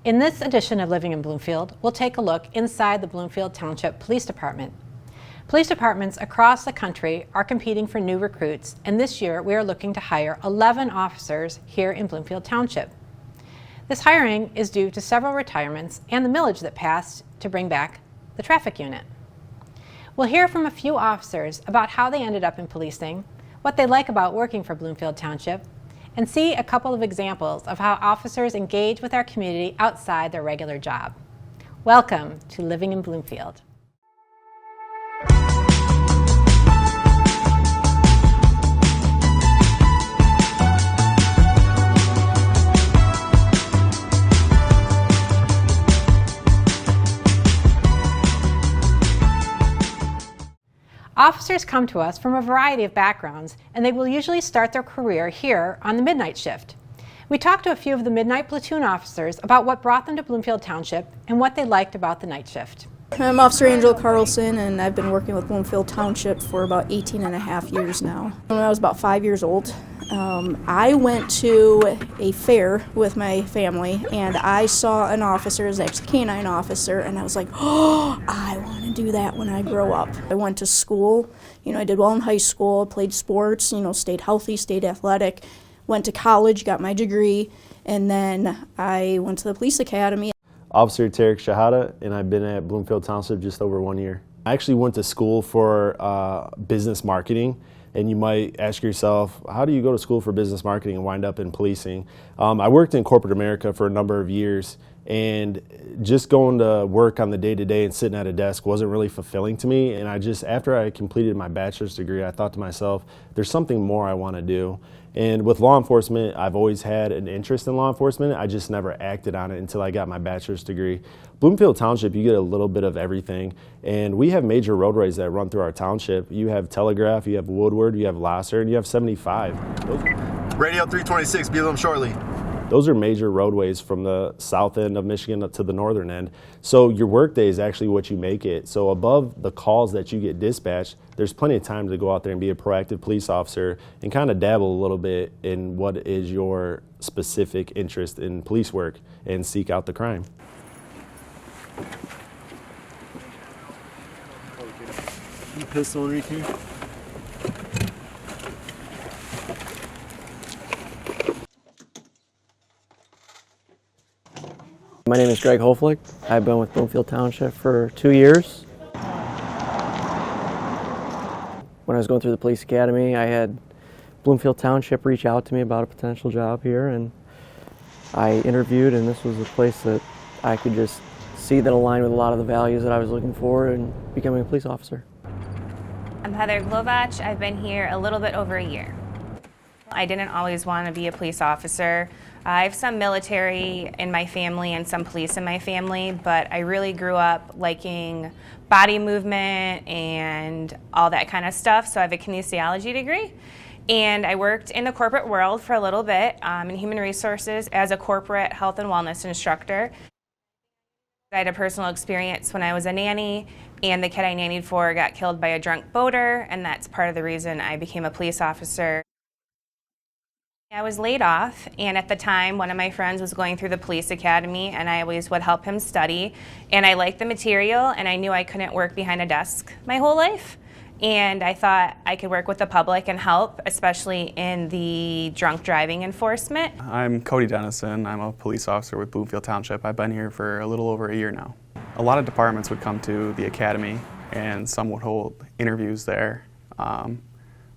In this edition of Living in Bloomfield, we'll take a look inside the Bloomfield Township Police Department. Police departments across the country are competing for new recruits, and this year we are looking to hire 11 officers here in Bloomfield Township. This hiring is due to several retirements and the millage that passed to bring back the traffic unit. We'll hear from a few officers about how they ended up in policing, what they like about working for Bloomfield Township, and see a couple of examples of how officers engage with our community outside their regular job. Welcome to Living in Bloomfield. Officers come to us from a variety of backgrounds, and they will usually start their career here on the midnight shift. We talked to a few of the midnight platoon officers about what brought them to Bloomfield Township and what they liked about the night shift. I'm Officer Angela Carlson, and I've been working with Bloomfield Township for about 18 and a half years now. When I was about 5 years old, I went to a fair with my family, and I saw an officer, it was actually a canine officer, and I was like, oh, I want to do that when I grow up. I went to school, I did well in high school, played sports, stayed healthy, stayed athletic, went to college, got my degree, and then I went to the police academy. Officer Tarek Shahada, and I've been at Bloomfield Township just over 1 year. I actually went to school for business marketing, and you might ask yourself, how do you go to school for business marketing and wind up in policing? I worked in corporate America for a number of years, and just going to work on the day-to-day and sitting at a desk wasn't really fulfilling to me, and after I completed my bachelor's degree, I thought to myself, there's something more I want to do. And with law enforcement, I've always had an interest in law enforcement. I just never acted on it until I got my bachelor's degree. Bloomfield Township, you get a little bit of everything. And we have major roadways that run through our township. You have Telegraph, you have Woodward, you have Lasser, and you have 75. Radio 326, be with them shortly. Those are major roadways from the south end of Michigan up to the northern end. So your workday is actually what you make it. So above the calls that you get dispatched, there's plenty of time to go out there and be a proactive police officer and kind of dabble a little bit in what is your specific interest in police work and seek out the crime. Pistol Enrique here. My name is Greg Hoflick. I've been with Bloomfield Township for 2 years. When I was going through the police academy, I had Bloomfield Township reach out to me about a potential job here, and I interviewed, and this was a place that I could just see that aligned with a lot of the values that I was looking for in becoming a police officer. I'm Heather Glovach. I've been here a little bit over a year. I didn't always want to be a police officer. I have some military in my family and some police in my family, but I really grew up liking body movement and all that kind of stuff, so I have a kinesiology degree. And I worked in the corporate world for a little bit in human resources as a corporate health and wellness instructor. I had a personal experience when I was a nanny, and the kid I nannied for got killed by a drunk boater, and that's part of the reason I became a police officer. I was laid off, and at the time one of my friends was going through the police academy, and I always would help him study, and I liked the material, and I knew I couldn't work behind a desk my whole life, and I thought I could work with the public and help, especially in the drunk driving enforcement. I'm Cody Dennison. I'm a police officer with Bloomfield Township. I've been here for a little over a year now. A lot of departments would come to the academy, and some would hold interviews there.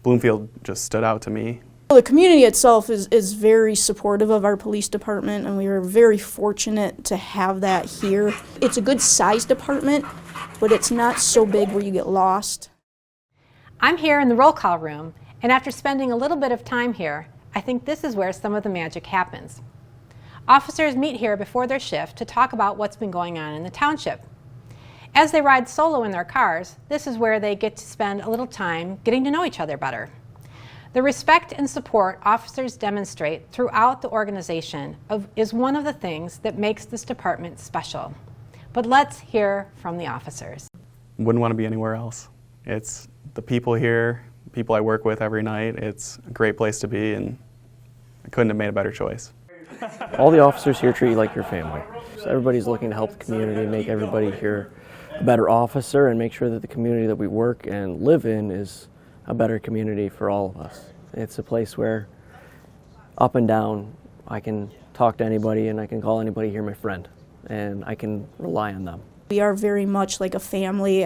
Bloomfield just stood out to me. The community itself is very supportive of our police department, and we were very fortunate to have that here. It's a good sized department, but it's not so big where you get lost. I'm here in the roll call room, and after spending a little bit of time here, I think this is where some of the magic happens. Officers meet here before their shift to talk about what's been going on in the township. As they ride solo in their cars, this is where they get to spend a little time getting to know each other better. The respect and support officers demonstrate throughout the organization is one of the things that makes this department special. But let's hear from the officers. Wouldn't want to be anywhere else. It's the people here, people I work with every night. It's a great place to be, and I couldn't have made a better choice. All the officers here treat you like your family. So everybody's looking to help the community, make everybody here a better officer, and make sure that the community that we work and live in is a better community for all of us. It's a place where, up and down, I can talk to anybody and I can call anybody here my friend, and I can rely on them. We are very much like a family.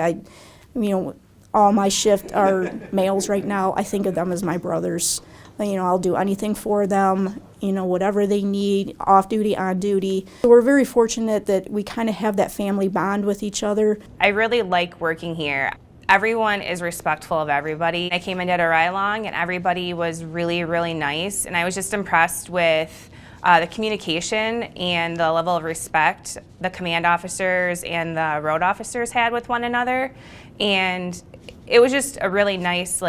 All my shift are males right now. I think of them as my brothers. I'll do anything for them, whatever they need, off duty, on duty. We're very fortunate that we kind of have that family bond with each other. I really like working here. Everyone is respectful of everybody. I came in at a ride-along and everybody was really, really nice, and I was just impressed with the communication and the level of respect the command officers and the road officers had with one another. And it was just a really nice,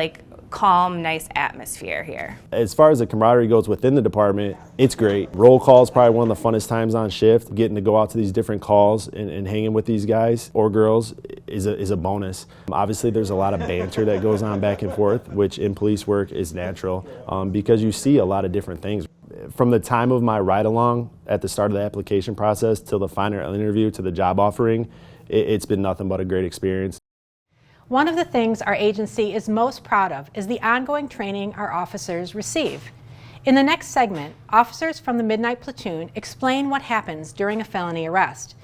calm, nice atmosphere here. As far as the camaraderie goes within the department, it's great. Roll call is probably one of the funnest times on shift. Getting to go out to these different calls and hanging with these guys or girls is a bonus. Obviously, there's a lot of banter that goes on back and forth, which in police work is natural because you see a lot of different things. From the time of my ride-along at the start of the application process till the final interview to the job offering, it's been nothing but a great experience. One of the things our agency is most proud of is the ongoing training our officers receive. In the next segment, officers from the Midnight Platoon explain what happens during a felony arrest.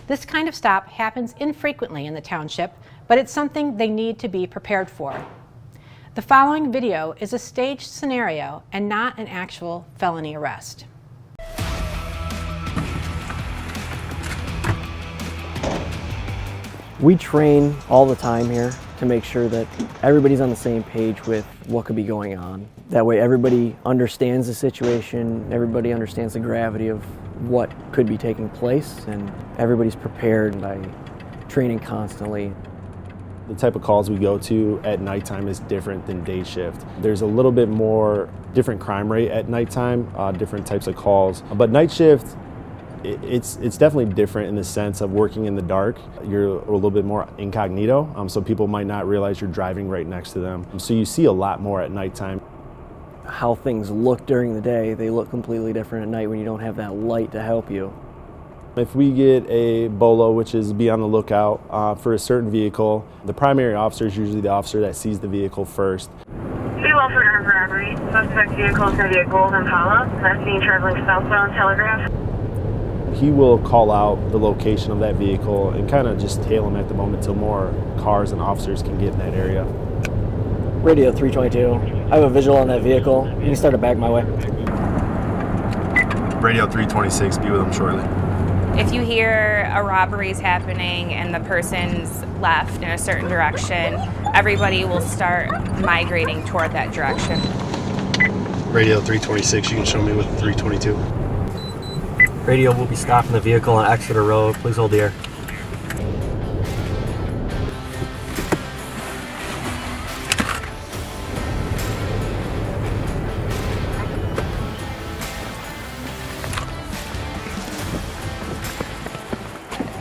This kind of stop happens infrequently in the township, but it's something they need to be prepared for. The following video is a staged scenario and not an actual felony arrest. We train all the time here to make sure that everybody's on the same page with what could be going on. That way everybody understands the situation, everybody understands the gravity of what could be taking place, and everybody's prepared by training constantly. The type of calls we go to at nighttime is different than day shift. There's a little bit more different crime rate at nighttime, different types of calls. But night shift, it's definitely different in the sense of working in the dark. You're a little bit more incognito, so people might not realize you're driving right next to them. So you see a lot more at nighttime. How things look during the day, they look completely different at night when you don't have that light to help you. If we get a BOLO, which is be on the lookout for a certain vehicle, the primary officer is usually the officer that sees the vehicle first. Welford Armed Robbery. Suspect vehicle is going to be a gold Impala. That's being traveling southbound Telegraph. He will call out the location of that vehicle and kind of just tail him at the moment till more cars and officers can get in that area. Radio 322, I have a visual on that vehicle. You can start it back my way. Radio 326, be with them shortly. If you hear a robbery's happening and the person's left in a certain direction, everybody will start migrating toward that direction. Radio 326, you can show me with 322. Radio will be stopping the vehicle on Exeter Road. Please hold the air.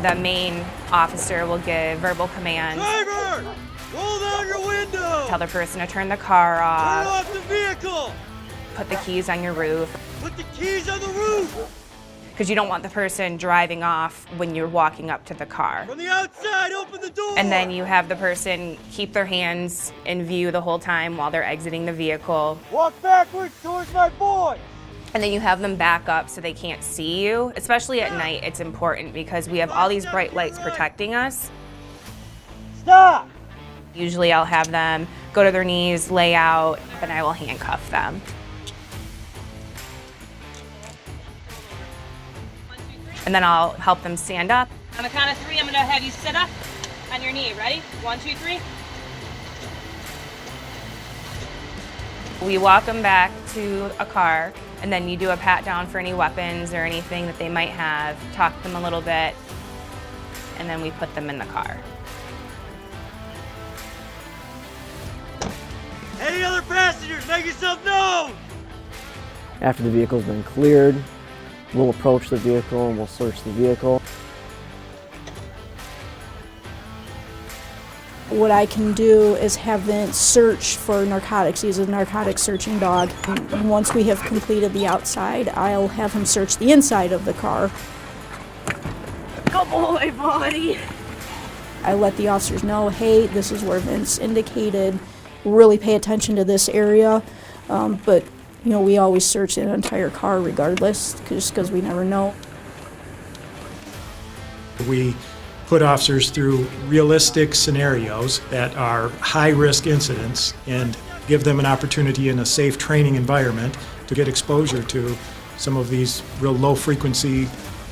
The main officer will give verbal commands. Driver! Roll down your window! Tell the person to turn the car Turn off. off the vehicle! Put the keys on your roof. Put the keys on the roof! Because you don't want the person driving off when you're walking up to the car. From the outside, open the door! And then you have the person keep their hands in view the whole time while they're exiting the vehicle. Walk backwards towards my boy! And then you have them back up so they can't see you. Especially at night, it's important because we have all these bright lights protecting us. Stop! Usually I'll have them go to their knees, lay out, and I will handcuff them. And then I'll help them stand up. On the count of 3, I'm gonna have you sit up on your knee. Ready? 1, 2, 3. We walk them back to a car, and then you do a pat down for any weapons or anything that they might have, talk to them a little bit, and then we put them in the car. Any other passengers, make yourself known! After the vehicle's been cleared, we'll approach the vehicle and we'll search the vehicle. what I can do is have Vince search for narcotics. He's a narcotic searching dog. And once we have completed the outside, I'll have him search the inside of the car. Good boy, buddy. I let the officers know, hey, this is where Vince indicated. Really pay attention to this area. But, you know, we always search the entire car regardless, just because we never know. We put officers through realistic scenarios that are high-risk incidents and give them an opportunity in a safe training environment to get exposure to some of these real low-frequency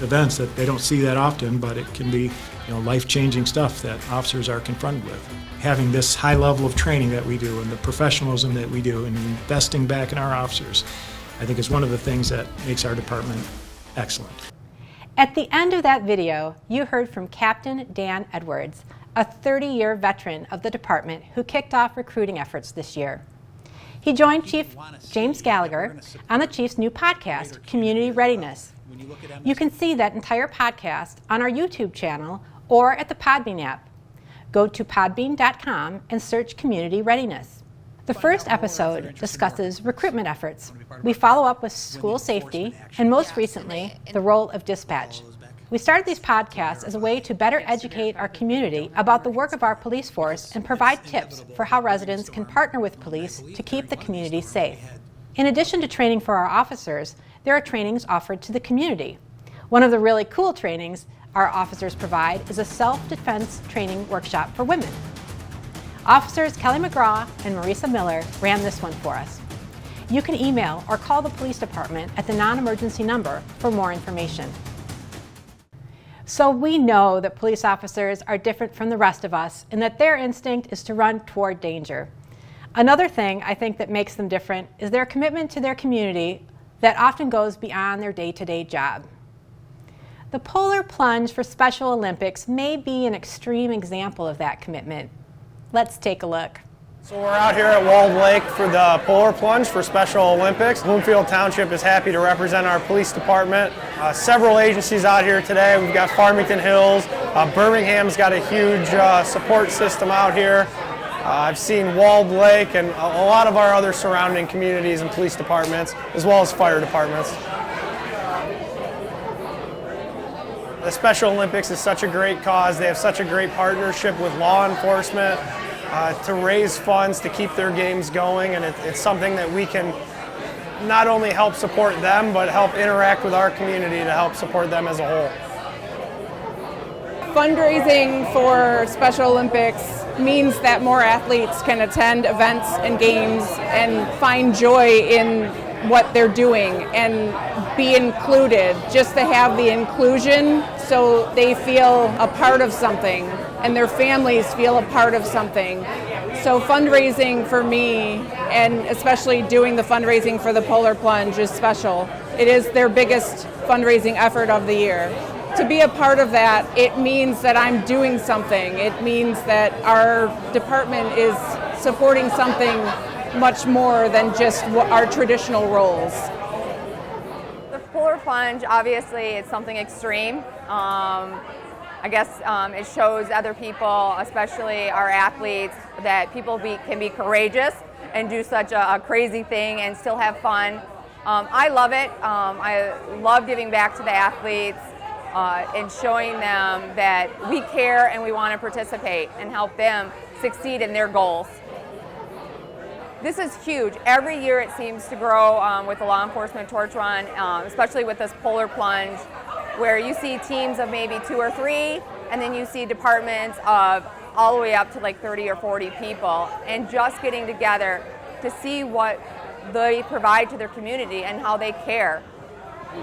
events that they don't see that often, but it can be, you know, life-changing stuff that officers are confronted with. Having this high level of training that we do and the professionalism that we do and investing back in our officers, I think is one of the things that makes our department excellent. At the end of that video, you heard from Captain Dan Edwards, a 30-year veteran of the department who kicked off recruiting efforts this year. He joined Chief James Gallagher on the Chief's new podcast, Community Readiness. You can see that entire podcast on our YouTube channel or at the Podbean app. Go to podbean.com and search Community Readiness. The first episode discusses recruitment efforts. We follow up with school safety and, most recently, the role of dispatch. We started these podcasts as a way to better educate our community about the work of our police force and provide tips for how residents can partner with police to keep the community safe. In addition to training for our officers, there are trainings offered to the community. One of the really cool trainings our officers provide is a self-defense training workshop for women. Officers Kelly McGraw and Marisa Miller ran this one for us. You can email or call the police department at the non-emergency number for more information. So we know that police officers are different from the rest of us and that their instinct is to run toward danger. Another thing I think that makes them different is their commitment to their community that often goes beyond their day-to-day job. The Polar Plunge for Special Olympics may be an extreme example of that commitment. Let's take a look. So we're out here at Walled Lake for the Polar Plunge for Special Olympics. Bloomfield Township is happy to represent our police department. Several agencies out here today. We've got Farmington Hills. Birmingham's got a huge support system out here. I've seen Walled Lake and a lot of our other surrounding communities and police departments, as well as fire departments. The Special Olympics is such a great cause. They have such a great partnership with law enforcement to raise funds to keep their games going, and it's something that we can not only help support them, but help interact with our community to help support them as a whole. Fundraising for Special Olympics means that more athletes can attend events and games and find joy in what they're doing and be included, just to have the inclusion so they feel a part of something and their families feel a part of something. So fundraising for me, and especially doing the fundraising for the Polar Plunge, is special. It is their biggest fundraising effort of the year. To be a part of that, it means that I'm doing something. It means that our department is supporting something much more than just our traditional roles. The Polar Plunge, obviously, it's something extreme. I guess it shows other people, especially our athletes, that people can be courageous and do such a crazy thing and still have fun. I love it. I love giving back to the athletes and showing them that we care and we want to participate and help them succeed in their goals. This is huge. Every year it seems to grow with the law enforcement torch run, especially with this Polar Plunge, where you see teams of maybe 2 or 3, and then you see departments of all the way up to like 30 or 40 people, and just getting together to see what they provide to their community and how they care.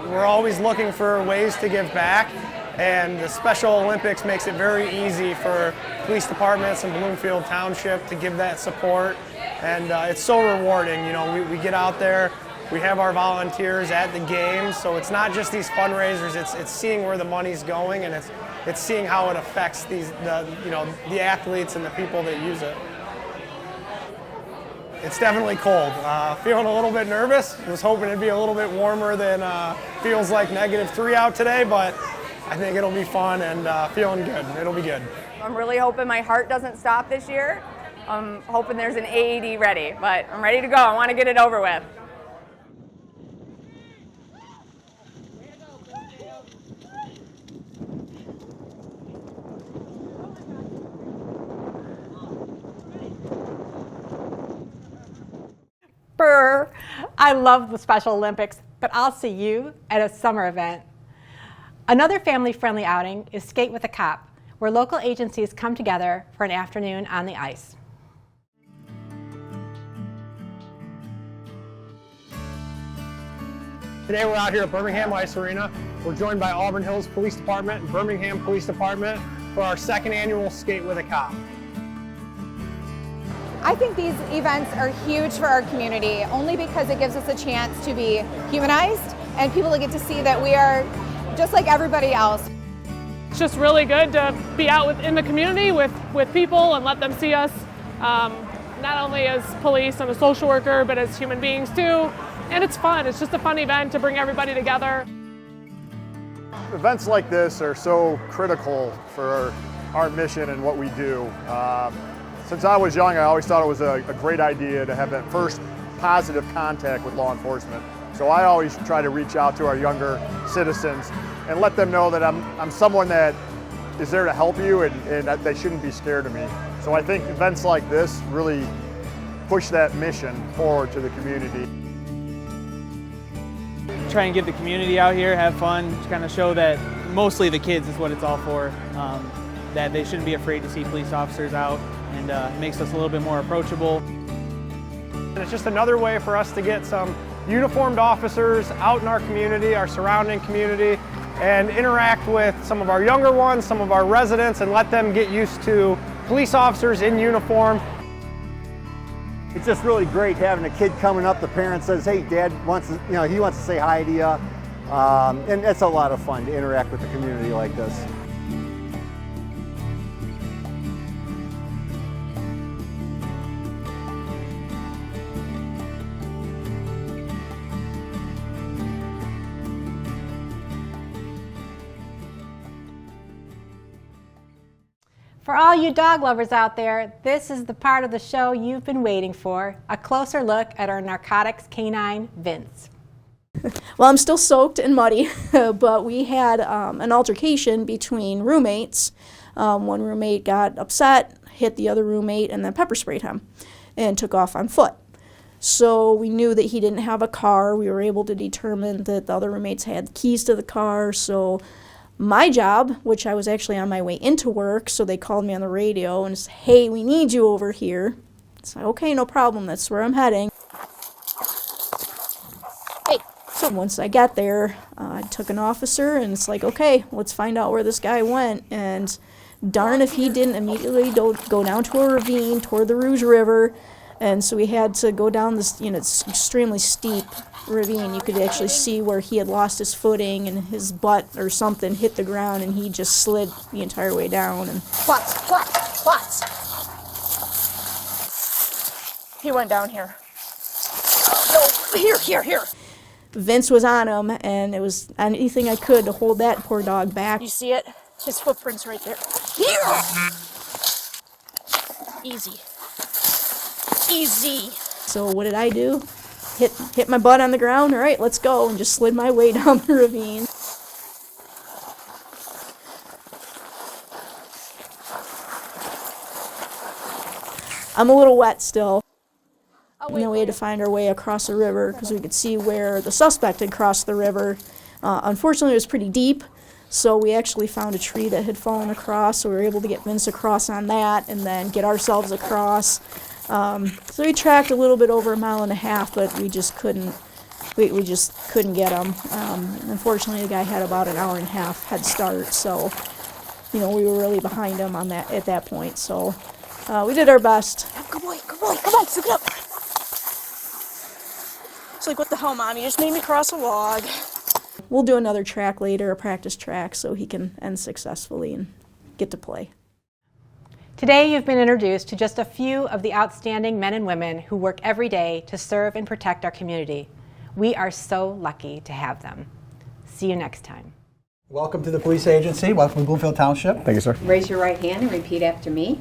We're always looking for ways to give back, and the Special Olympics makes it very easy for police departments in Bloomfield Township to give that support, and it's so rewarding. You know, we get out there, we have our volunteers at the games, so it's not just these fundraisers, it's seeing where the money's going, and it's seeing how it affects the athletes and the people that use it. It's definitely cold. Feeling a little bit nervous. Was hoping it'd be a little bit warmer than feels like -3 out today, but I think it'll be fun and feeling good. It'll be good. I'm really hoping my heart doesn't stop this year. I'm hoping there's an AED ready, but I'm ready to go. I want to get it over with. Brr. I love the Special Olympics, but I'll see you at a summer event. Another family-friendly outing is Skate with a Cop, where local agencies come together for an afternoon on the ice. Today we're out here at Birmingham Ice Arena. We're joined by Auburn Hills Police Department and Birmingham Police Department for our second annual Skate with a Cop. I think these events are huge for our community, only because it gives us a chance to be humanized and people to get to see that we are just like everybody else. It's just really good to be out in the community with people and let them see us, not only as police and a social worker, but as human beings too. And it's fun. It's just a fun event to bring everybody together. Events like this are so critical for our mission and what we do. Since I was young, I always thought it was a great idea to have that first positive contact with law enforcement. So I always try to reach out to our younger citizens and let them know that I'm someone that is there to help you and that they shouldn't be scared of me. So I think events like this really push that mission forward to the community. Try and get the community out here, have fun, just kind of show that mostly the kids is what it's all for, that they shouldn't be afraid to see police officers out, and it makes us a little bit more approachable. And it's just another way for us to get some uniformed officers out in our community, our surrounding community, and interact with some of our younger ones, some of our residents, and let them get used to police officers in uniform. It's just really great having a kid coming up. The parent says, "Hey, Dad wants to, he wants to say hi to you," and it's a lot of fun to interact with the community like this. For all you dog lovers out there, this is the part of the show you've been waiting for, a closer look at our narcotics canine, Vince. Well, I'm still soaked and muddy, but we had an altercation between roommates. One roommate got upset, hit the other roommate, and then pepper sprayed him and took off on foot. So we knew that he didn't have a car. We were able to determine that the other roommates had keys to the car, so my job, which I was actually on my way into work, so they called me on the radio and said, "Hey, we need you over here." I said, "Okay, no problem, that's where I'm heading." Hey. So once I got there, I took an officer and it's like, okay, let's find out where this guy went. And darn if he didn't immediately go down to a ravine toward the Rouge River. And so we had to go down this, it's extremely steep ravine. You could actually see where he had lost his footing and his butt or something hit the ground and he just slid the entire way down. And Plots. He went down here. No, here. Vince was on him, and it was anything I could to hold that poor dog back. You see it? His footprint's right there. Here! Easy. So what did I do? Hit my butt on the ground. All right, let's go, and just slid my way down the ravine. I'm a little wet still. And then we had to find our way across the river because we could see where the suspect had crossed the river. Unfortunately, it was pretty deep, so we actually found a tree that had fallen across, so we were able to get Vince across on that and then get ourselves across. So we tracked a little bit over 1.5 miles, but we just couldn't get him. Unfortunately, the guy had about 1.5 hours head start, so we were really behind him on that at that point. So we did our best. Good boy, suck it up. It's like, what the hell, Mom? You just made me cross a log. We'll do another track later, a practice track, so he can end successfully and get to play. Today you've been introduced to just a few of the outstanding men and women who work every day to serve and protect our community. We are so lucky to have them. See you next time. Welcome to the police agency. Welcome to Bloomfield Township. Thank you, sir. Raise your right hand and repeat after me.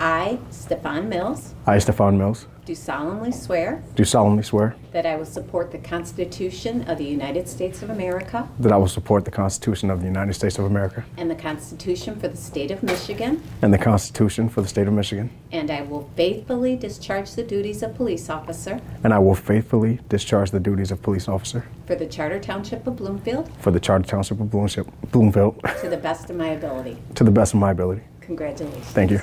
I, Stefan Mills, I, Stefan Mills, do solemnly swear do solemnly swear that I will support the Constitution of the United States of America that I will support the Constitution of the United States of America and the Constitution for the State of Michigan, and the Constitution for the State of Michigan, and I will faithfully discharge the duties of police officer and I will faithfully discharge the duties of police officer for the Charter Township of Bloomfield for the Charter Township of Bloomfield to the best of my ability. to the best of my ability. Congratulations. Thank you.